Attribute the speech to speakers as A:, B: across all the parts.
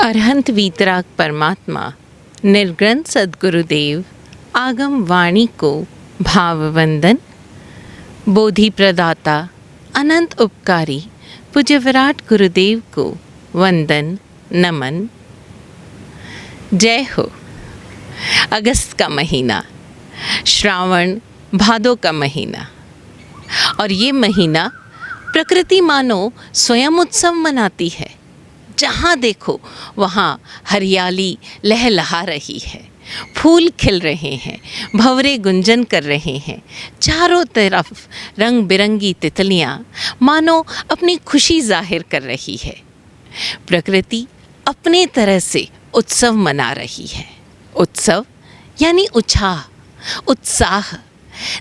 A: अरहंत वीतराग परमात्मा निर्ग्रंथ सद्गुरुदेव आगम वाणी को भाववंदन। बोधि प्रदाता अनंत उपकारी पूज्य विराट गुरुदेव को वंदन नमन। जय हो। अगस्त का महीना, श्रावण भादों का महीना, और ये महीना प्रकृति मानो स्वयं उत्सव मनाती है। जहाँ देखो वहाँ हरियाली लहलहा रही है, फूल खिल रहे हैं, भंवरे गुंजन कर रहे हैं। चारों तरफ रंग बिरंगी तितलियाँ मानो अपनी खुशी जाहिर कर रही है। प्रकृति अपने तरह से उत्सव मना रही है। उत्सव यानी उत्साह।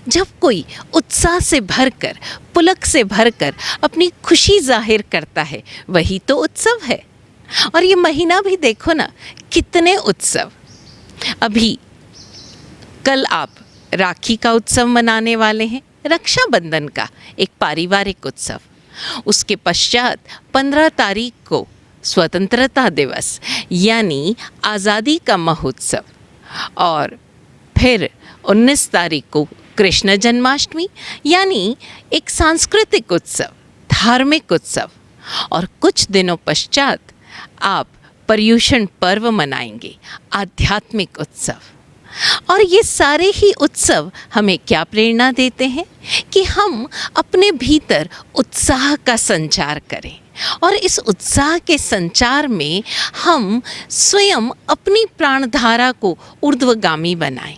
A: जब कोई उत्साह से भरकर, पुलक से भरकर अपनी खुशी जाहिर करता है, वही तो उत्सव है। और ये महीना भी देखो ना, कितने उत्सव। अभी कल आप राखी का उत्सव मनाने वाले हैं, रक्षाबंधन का एक पारिवारिक उत्सव। उसके पश्चात 15 तारीख को स्वतंत्रता दिवस यानी आज़ादी का महोत्सव, और फिर 19 तारीख को कृष्ण जन्माष्टमी यानी एक सांस्कृतिक उत्सव, धार्मिक उत्सव। और कुछ दिनों पश्चात आप पर्युषण पर्व मनाएंगे, आध्यात्मिक उत्सव। और ये सारे ही उत्सव हमें क्या प्रेरणा देते हैं कि हम अपने भीतर उत्साह का संचार करें, और इस उत्साह के संचार में हम स्वयं अपनी प्राणधारा को ऊर्ध्वगामी बनाएं।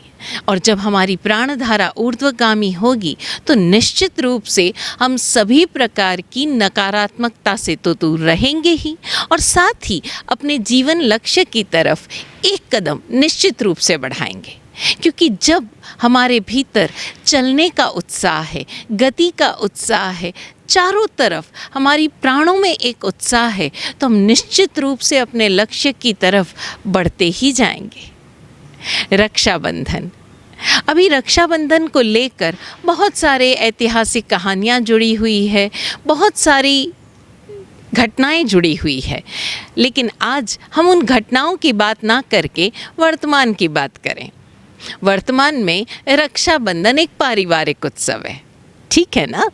A: और जब हमारी प्राणधारा ऊर्ध्वगामी होगी तो निश्चित रूप से हम सभी प्रकार की नकारात्मकता से तो दूर रहेंगे ही, और साथ ही अपने जीवन लक्ष्य की तरफ एक कदम निश्चित रूप से बढ़ाएंगे। क्योंकि जब हमारे भीतर चलने का उत्साह है, गति का उत्साह है, चारों तरफ हमारी प्राणों में एक उत्साह है, तो हम निश्चित रूप से अपने लक्ष्य की तरफ बढ़ते ही जाएंगे। रक्षाबंधन, अभी रक्षाबंधन को लेकर बहुत सारे ऐतिहासिक कहानियाँ जुड़ी हुई है, बहुत सारी घटनाएं जुड़ी हुई है। लेकिन आज हम उन घटनाओं की बात ना करके वर्तमान की बात करें। वर्तमान में रक्षाबंधन एक पारिवारिक उत्सव है, ठीक है ना।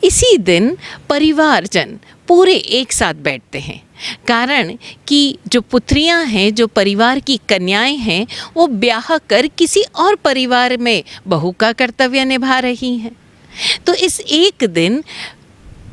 A: इसी दिन परिवारजन पूरे एक साथ बैठते हैं, कारण कि जो पुत्रियां हैं, जो परिवार की कन्याएं हैं, वो ब्याह कर किसी और परिवार में बहू का कर्तव्य निभा रही हैं। तो इस एक दिन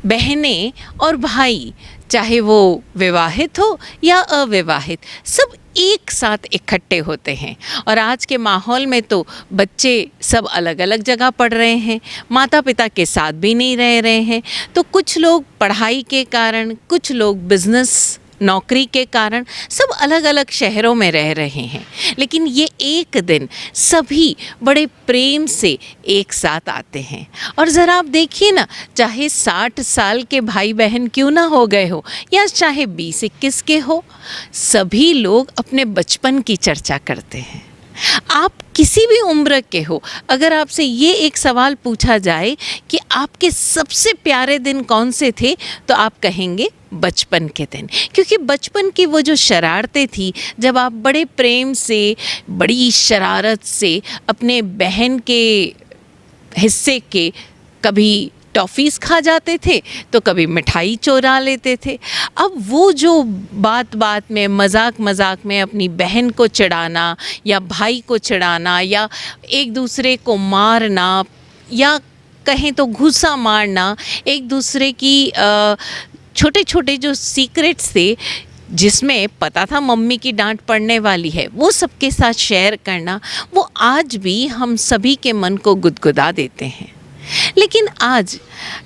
A: बहनें और भाई, चाहे वो विवाहित हो या अविवाहित, सब एक साथ इकट्ठे होते हैं। और आज के माहौल में तो बच्चे सब अलग अलग जगह पढ़ रहे हैं, माता पिता के साथ भी नहीं रह रहे हैं। तो कुछ लोग पढ़ाई के कारण, कुछ लोग बिजनेस नौकरी के कारण सब अलग अलग शहरों में रह रहे हैं। लेकिन ये एक दिन सभी बड़े प्रेम से एक साथ आते हैं। और ज़रा आप देखिए ना, चाहे 60 साल के भाई बहन क्यों ना हो गए हो, या चाहे 20-21 के हो, सभी लोग अपने बचपन की चर्चा करते हैं। आप किसी भी उम्र के हो, अगर आपसे ये एक सवाल पूछा जाए कि आपके सबसे प्यारे दिन कौन से थे, तो आप कहेंगे बचपन के दिन। क्योंकि बचपन की वो जो शरारतें थी, जब आप बड़े प्रेम से, बड़ी शरारत से अपने बहन के हिस्से के कभी टॉफ़ीज़ खा जाते थे, तो कभी मिठाई चोरा लेते थे। अब वो जो बात बात में, मजाक मजाक में अपनी बहन को चिढ़ाना या भाई को चिढ़ाना, या एक दूसरे को मारना, या कहें तो घूसा मारना, एक दूसरे की छोटे छोटे जो सीक्रेट्स थे, जिसमें पता था मम्मी की डांट पड़ने वाली है, वो सबके साथ शेयर करना, वो आज भी हम सभी के मन को गुदगुदा देते हैं। लेकिन आज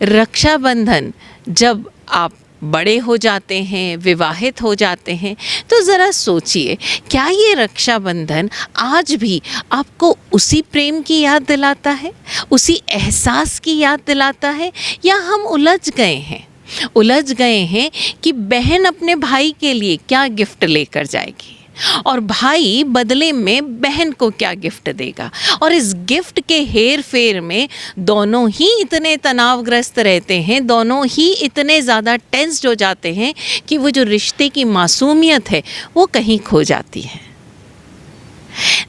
A: रक्षाबंधन, जब आप बड़े हो जाते हैं, विवाहित हो जाते हैं, तो ज़रा सोचिए, क्या ये रक्षाबंधन आज भी आपको उसी प्रेम की याद दिलाता है, उसी एहसास की याद दिलाता है, या हम उलझ गए हैं कि बहन अपने भाई के लिए क्या गिफ्ट लेकर जाएगी, और भाई बदले में बहन को क्या गिफ्ट देगा। और इस गिफ्ट के हेर फेर में दोनों ही इतने तनावग्रस्त रहते हैं, दोनों ही इतने ज़्यादा टेंस्ड हो जाते हैं कि वो जो रिश्ते की मासूमियत है वो कहीं खो जाती है।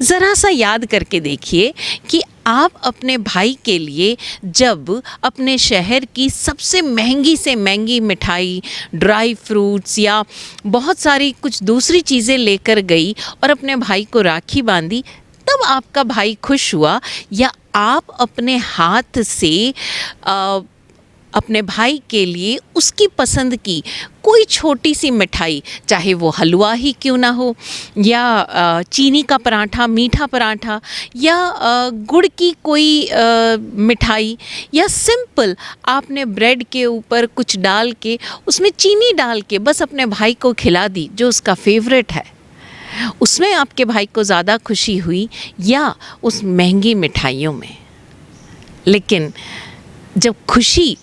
A: ज़रा सा याद करके देखिए कि आप अपने भाई के लिए जब अपने शहर की सबसे महंगी से महंगी मिठाई, ड्राई फ्रूट्स या बहुत सारी कुछ दूसरी चीज़ें लेकर गई और अपने भाई को राखी बांधी, तब आपका भाई खुश हुआ, या आप अपने हाथ से अपने भाई के लिए उसकी पसंद की कोई छोटी सी मिठाई, चाहे वो हलवा ही क्यों ना हो, या चीनी का पराठा, मीठा पराठा, या गुड़ की कोई मिठाई, या सिंपल आपने ब्रेड के ऊपर कुछ डाल के उसमें चीनी डाल के बस अपने भाई को खिला दी जो उसका फेवरेट है, उसमें आपके भाई को ज़्यादा खुशी हुई या उस महंगी मिठाइयों में? लेकिन जब खुशी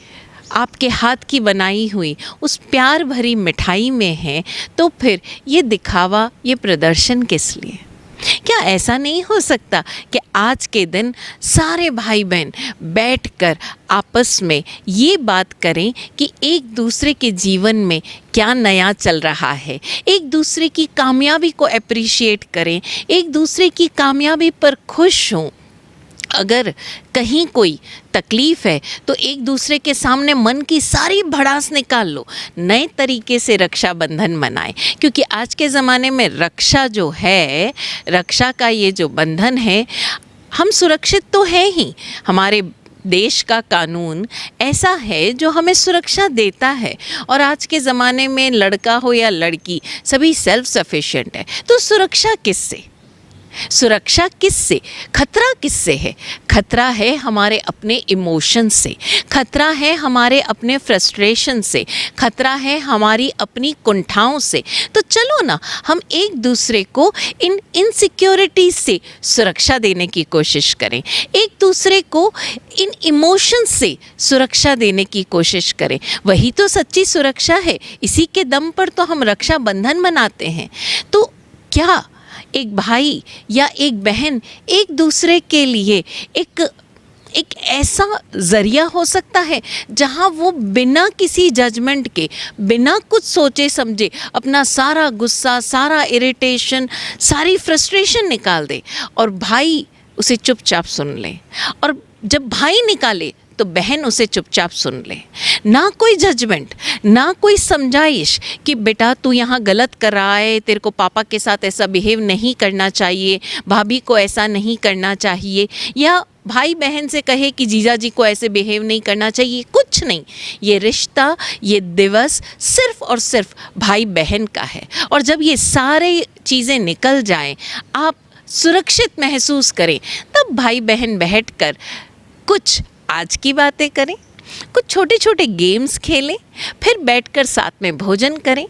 A: आपके हाथ की बनाई हुई उस प्यार भरी मिठाई में है, तो फिर ये दिखावा, ये प्रदर्शन किस लिए? क्या ऐसा नहीं हो सकता कि आज के दिन सारे भाई बहन बैठकर आपस में ये बात करें कि एक दूसरे के जीवन में क्या नया चल रहा है, एक दूसरे की कामयाबी को अप्रिशिएट करें, एक दूसरे की कामयाबी पर खुश हों। अगर कहीं कोई तकलीफ़ है तो एक दूसरे के सामने मन की सारी भड़ास निकाल लो, नए तरीके से रक्षाबंधन मनाएं। क्योंकि आज के ज़माने में रक्षा जो है, रक्षा का ये जो बंधन है, हम सुरक्षित तो हैं ही, हमारे देश का कानून ऐसा है जो हमें सुरक्षा देता है, और आज के ज़माने में लड़का हो या लड़की सभी सेल्फ सफिशिएंट है। तो सुरक्षा किससे? सुरक्षा किससे? खतरा किससे है? खतरा है हमारे अपने इमोशन से, खतरा है हमारे अपने फ्रस्ट्रेशन से, खतरा है हमारी अपनी कुंठाओं से। तो चलो ना, हम एक दूसरे को इन इनसिक्योरिटीज से सुरक्षा देने की कोशिश करें, एक दूसरे को इन इमोशंस से सुरक्षा देने की कोशिश करें। वही तो सच्ची सुरक्षा है, इसी के दम पर तो हम रक्षा बंधन मनाते हैं। तो क्या एक भाई या एक बहन एक दूसरे के लिए एक ऐसा ज़रिया हो सकता है जहां वो बिना किसी जजमेंट के, बिना कुछ सोचे समझे अपना सारा गुस्सा, सारा इरिटेशन, सारी फ्रस्ट्रेशन निकाल दे और भाई उसे चुपचाप सुन ले, और जब भाई निकाले तो बहन उसे चुपचाप सुन ले। ना कोई जजमेंट, ना कोई समझाइश कि बेटा तू यहाँ गलत कर रहा है, तेरे को पापा के साथ ऐसा बिहेव नहीं करना चाहिए, भाभी को ऐसा नहीं करना चाहिए, या भाई बहन से कहे कि जीजा जी को ऐसे बिहेव नहीं करना चाहिए। कुछ नहीं, ये रिश्ता, ये दिवस सिर्फ़ और सिर्फ भाई बहन का है। और जब ये सारे चीज़ें निकल जाएं, आप सुरक्षित महसूस करें, तब भाई बहन बैठकर कुछ आज की बातें करें, कुछ छोटे छोटे गेम्स खेलें, फिर बैठकर साथ में भोजन करें।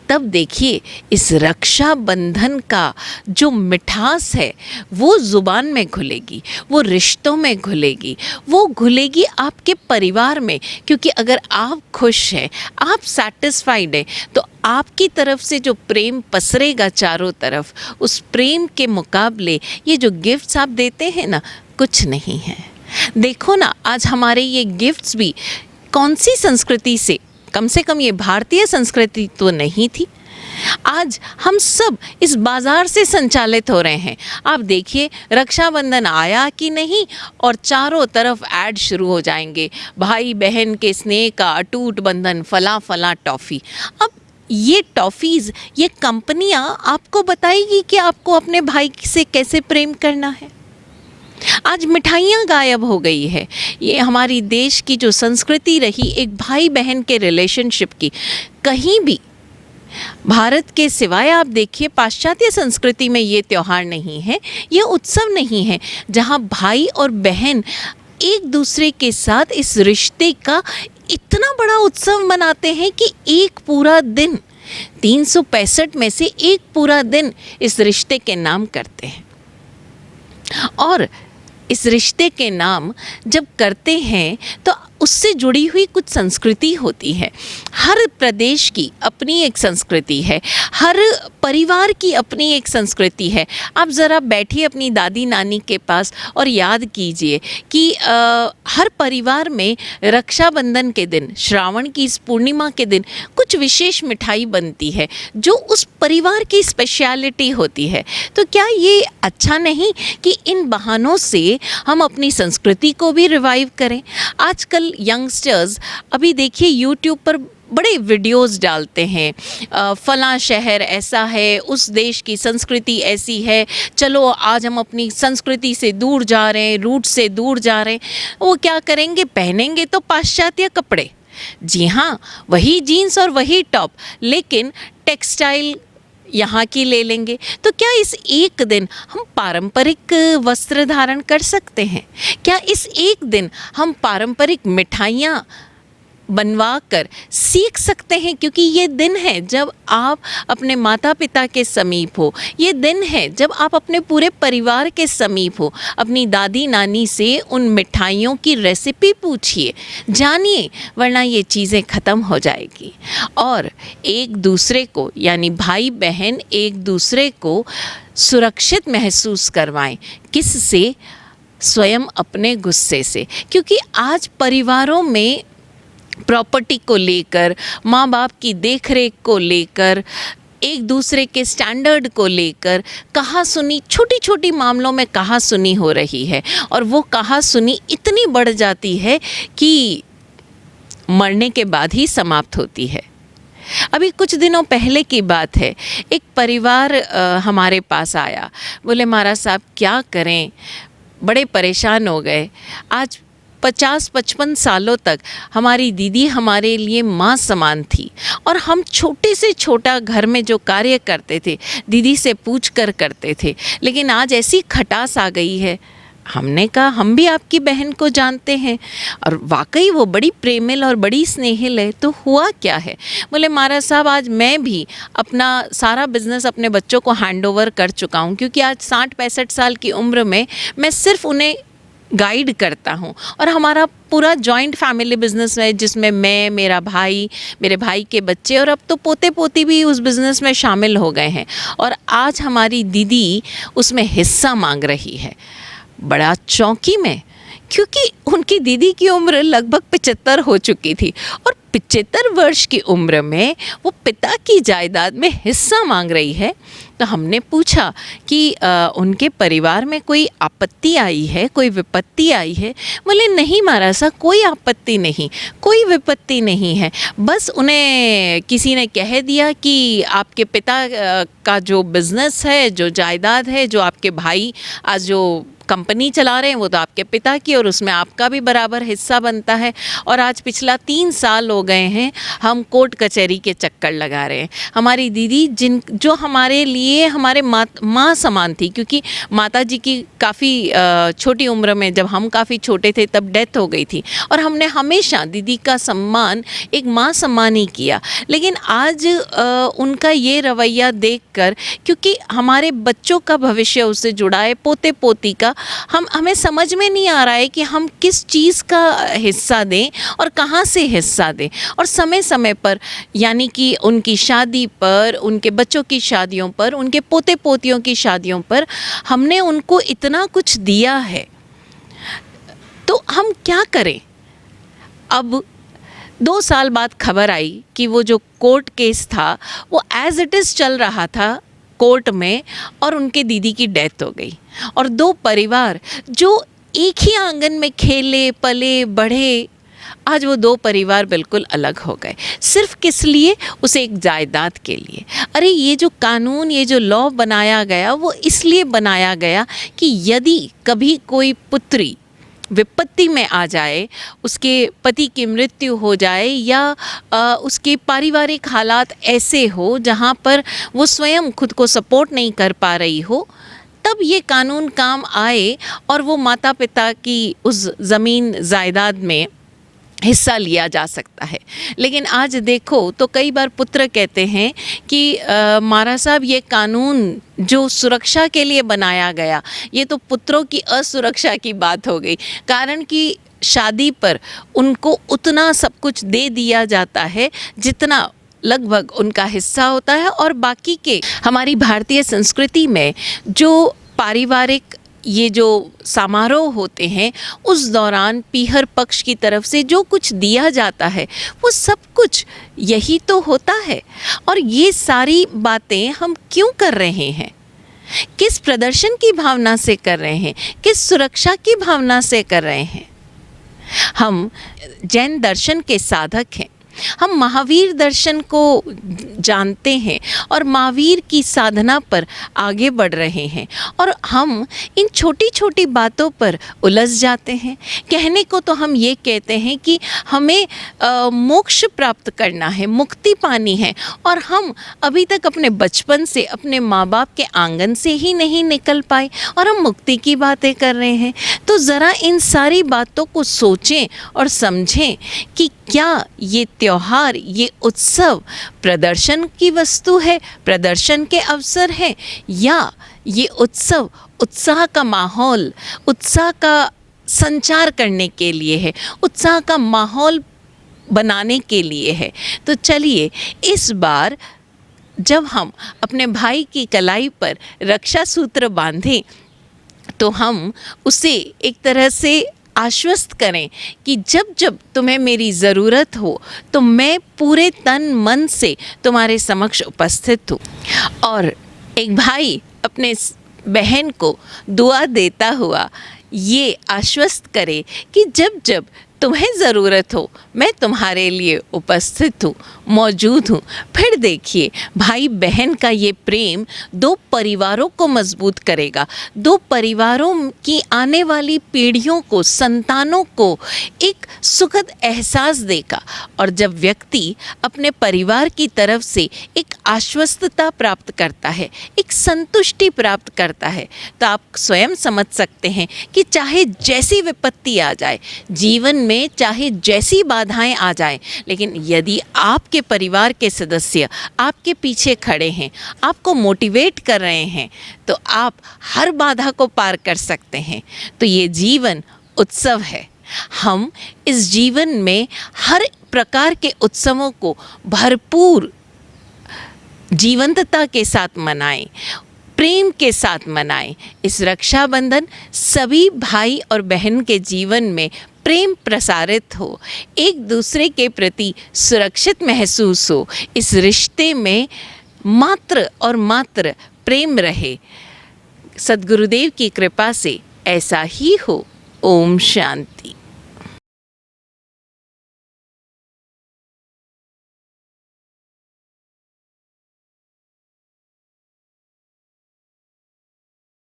A: तब देखिए इस रक्षा बंधन का जो मिठास है वो ज़ुबान में घुलेगी, वो रिश्तों में घुलेगी, वो घुलेगी आपके परिवार में। क्योंकि अगर आप खुश हैं, आप सैटिस्फाइड हैं, तो आपकी तरफ से जो प्रेम पसरेगा चारों तरफ, उस प्रेम के मुकाबले ये जो गिफ्ट्स आप देते हैं ना, कुछ नहीं है। देखो ना, आज हमारे ये गिफ्ट्स भी कौन सी संस्कृति से कम ये भारतीय संस्कृति तो नहीं थी। आज हम सब इस बाज़ार से संचालित हो रहे हैं। आप देखिए रक्षाबंधन आया कि नहीं और चारों तरफ ऐड शुरू हो जाएंगे, भाई बहन के स्नेह का अटूट बंधन, फला फला टॉफ़ी। अब ये टॉफ़ीज़, ये कंपनियां आपको बताएगी कि आपको अपने भाई से कैसे प्रेम करना है। आज मिठाइयाँ गायब हो गई है। ये हमारी देश की जो संस्कृति रही एक भाई बहन के रिलेशनशिप की, कहीं भी भारत के सिवाय आप देखिए पाश्चात्य संस्कृति में ये त्यौहार नहीं है, ये उत्सव नहीं है जहाँ भाई और बहन एक दूसरे के साथ इस रिश्ते का इतना बड़ा उत्सव मनाते हैं कि एक पूरा दिन, 365 में से एक पूरा दिन इस रिश्ते के नाम करते हैं। और इस रिश्ते के नाम जब करते हैं तो उससे जुड़ी हुई कुछ संस्कृति होती है। हर प्रदेश की अपनी एक संस्कृति है, हर परिवार की अपनी एक संस्कृति है। आप ज़रा बैठिए अपनी दादी नानी के पास और याद कीजिए कि हर परिवार में रक्षाबंधन के दिन, श्रावण की इस पूर्णिमा के दिन कुछ विशेष मिठाई बनती है जो उस परिवार की स्पेशलिटी होती है। तो क्या ये अच्छा नहीं कि इन बहानों से हम अपनी संस्कृति को भी रिवाइव करें? आजकल यंगस्टर्स अभी देखिए यूट्यूब पर बड़े वीडियोस डालते हैं, फलां शहर ऐसा है, उस देश की संस्कृति ऐसी है, चलो आज हम अपनी संस्कृति से दूर जा रहे हैं, रूट से दूर जा रहे हैं। वो क्या करेंगे? पहनेंगे तो पाश्चात्य कपड़े, जी हाँ, वही जीन्स और वही टॉप, लेकिन टेक्सटाइल यहाँ की ले लेंगे। तो क्या इस एक दिन हम पारंपरिक वस्त्र धारण कर सकते हैं? क्या इस एक दिन हम पारंपरिक मिठाइयाँ बनवा कर सीख सकते हैं? क्योंकि ये दिन है जब आप अपने माता पिता के समीप हो, ये दिन है जब आप अपने पूरे परिवार के समीप हो। अपनी दादी नानी से उन मिठाइयों की रेसिपी पूछिए, जानिए, वरना ये चीज़ें ख़त्म हो जाएगी। और एक दूसरे को, यानी भाई बहन एक दूसरे को सुरक्षित महसूस करवाएं। किससे? स्वयं अपने गुस्से से। क्योंकि आज परिवारों में प्रॉपर्टी को लेकर, माँ बाप की देखरेख को लेकर, एक दूसरे के स्टैंडर्ड को लेकर कहा सुनी, छोटी छोटी मामलों में कहा सुनी हो रही है। और वो कहा सुनी इतनी बढ़ जाती है कि मरने के बाद ही समाप्त होती है। अभी कुछ दिनों पहले की बात है, एक परिवार हमारे पास आया, बोले महाराज साहब क्या करें, बड़े परेशान हो गए। आज 50-55 सालों तक हमारी दीदी हमारे लिए माँ समान थी और हम छोटे से छोटा घर में जो कार्य करते थे दीदी से पूछ कर करते थे, लेकिन आज ऐसी खटास आ गई है। हमने कहा हम भी आपकी बहन को जानते हैं और वाकई वो बड़ी प्रेमिल और बड़ी स्नेहिल है। तो हुआ क्या है? बोले महाराज साहब आज मैं भी अपना सारा बिजनेस अपने बच्चों को हैंड ओवर कर चुका हूँ, क्योंकि आज 60-65 साल की उम्र में मैं सिर्फ उन्हें गाइड करता हूँ और हमारा पूरा जॉइंट फैमिली बिजनेस है जिसमें मैं, मेरा भाई, मेरे भाई के बच्चे और अब तो पोते पोती भी उस बिज़नेस में शामिल हो गए हैं। और आज हमारी दीदी उसमें हिस्सा मांग रही है। बड़ा चौंकी में, क्योंकि उनकी दीदी की उम्र लगभग 75 हो चुकी थी और 75 वर्ष की उम्र में वो पिता की जायदाद में हिस्सा मांग रही है। तो हमने पूछा कि उनके परिवार में कोई आपत्ति आई है, कोई विपत्ति आई है? बोले नहीं महाराज साहब, कोई आपत्ति नहीं, कोई विपत्ति नहीं है, बस उन्हें किसी ने कह दिया कि आपके पिता का जो बिज़नेस है, जो जायदाद है, जो आपके भाई आज जो कंपनी चला रहे हैं वो तो आपके पिता की और उसमें आपका भी बराबर हिस्सा बनता है। और आज पिछला 3 साल हो गए हैं हम कोर्ट कचहरी के चक्कर लगा रहे हैं। हमारी दीदी जो हमारे लिए हमारे माँ समान थी, क्योंकि माता जी की काफ़ी छोटी उम्र में, जब हम काफ़ी छोटे थे तब डेथ हो गई थी और हमने हमेशा दीदी का सम्मान एक माँ सम्मान ही किया। लेकिन आज उनका ये रवैया देखकर, क्योंकि हमारे बच्चों का भविष्य उससे जुड़ा है, पोते पोती का, हमें समझ में नहीं आ रहा है कि हम किस चीज़ का हिस्सा दें और कहाँ से हिस्सा दें। और समय समय पर, यानी कि उनकी शादी पर, उनके बच्चों की शादियों पर, उनके पोते पोतियों की शादियों पर हमने उनको इतना कुछ दिया है, तो हम क्या करें? अब 2 साल बाद खबर आई कि वो जो कोर्ट केस था वो एज इट इज़ चल रहा था कोर्ट में और उनके दीदी की डेथ हो गई। और 2 परिवार जो एक ही आंगन में खेले पले बढ़े, आज वो 2 परिवार बिल्कुल अलग हो गए। सिर्फ किस लिए? उसे एक जायदाद के लिए। अरे ये जो कानून, ये जो लॉ बनाया गया वो इसलिए बनाया गया कि यदि कभी कोई पुत्री विपत्ति में आ जाए, उसके पति की मृत्यु हो जाए या उसके पारिवारिक हालात ऐसे हो जहाँ पर वो स्वयं खुद को सपोर्ट नहीं कर पा रही हो, तब ये कानून काम आए और वो माता पिता की उस ज़मीन जायदाद में हिस्सा लिया जा सकता है। लेकिन आज देखो तो कई बार पुत्र कहते हैं कि महाराज साहब ये कानून जो सुरक्षा के लिए बनाया गया, ये तो पुत्रों की असुरक्षा की बात हो गई। कारण कि शादी पर उनको उतना सब कुछ दे दिया जाता है जितना लगभग उनका हिस्सा होता है, और बाकी के हमारी भारतीय संस्कृति में जो पारिवारिक ये जो समारोह होते हैं उस दौरान पीहर पक्ष की तरफ से जो कुछ दिया जाता है वो सब कुछ यही तो होता है। और ये सारी बातें हम क्यों कर रहे हैं? किस प्रदर्शन की भावना से कर रहे हैं? किस सुरक्षा की भावना से कर रहे हैं? हम जैन दर्शन के साधक हैं, हम महावीर दर्शन को जानते हैं और महावीर की साधना पर आगे बढ़ रहे हैं, और हम इन छोटी छोटी बातों पर उलझ जाते हैं। कहने को तो हम ये कहते हैं कि हमें मोक्ष प्राप्त करना है, मुक्ति पानी है, और हम अभी तक अपने बचपन से अपने माँ बाप के आंगन से ही नहीं निकल पाए और हम मुक्ति की बातें कर रहे हैं। तो ज़रा इन सारी बातों को सोचें और समझें कि क्या ये त्योहार, ये उत्सव प्रदर्शन की वस्तु है, प्रदर्शन के अवसर है, या ये उत्सव उत्साह का माहौल, उत्साह का संचार करने के लिए है, उत्साह का माहौल बनाने के लिए है। तो चलिए इस बार जब हम अपने भाई की कलाई पर रक्षा सूत्र बांधें तो हम उसे एक तरह से आश्वस्त करें कि जब जब तुम्हें मेरी ज़रूरत हो तो मैं पूरे तन मन से तुम्हारे समक्ष उपस्थित हूँ। और एक भाई अपने बहन को दुआ देता हुआ ये आश्वस्त करे कि जब जब तुम्हें ज़रूरत हो मैं तुम्हारे लिए उपस्थित हूँ, मौजूद हूँ। फिर देखिए भाई बहन का ये प्रेम दो परिवारों को मजबूत करेगा, दो परिवारों की आने वाली पीढ़ियों को, संतानों को एक सुखद एहसास देगा। और जब व्यक्ति अपने परिवार की तरफ से एक आश्वस्तता प्राप्त करता है, एक संतुष्टि प्राप्त करता है, तो आप स्वयं समझ सकते हैं कि चाहे जैसी विपत्ति आ जाए जीवन में, चाहे जैसी बाधाएं आ जाएं, लेकिन यदि आपके परिवार के सदस्य आपके पीछे खड़े हैं, आपको मोटिवेट कर रहे हैं, तो आप हर बाधा को पार कर सकते हैं। तो ये जीवन उत्सव है। हम इस जीवन में हर प्रकार के उत्सवों को भरपूर जीवंतता के साथ मनाएं, प्रेम के साथ मनाएं। इस रक्षाबंधन सभी भाई और बहन के जीवन में प्रेम प्रसारित हो, एक दूसरे के प्रति सुरक्षित महसूस हो, इस रिश्ते में मात्र और मात्र प्रेम रहे। सद्गुरुदेव की कृपा से ऐसा ही हो। ओम शांति।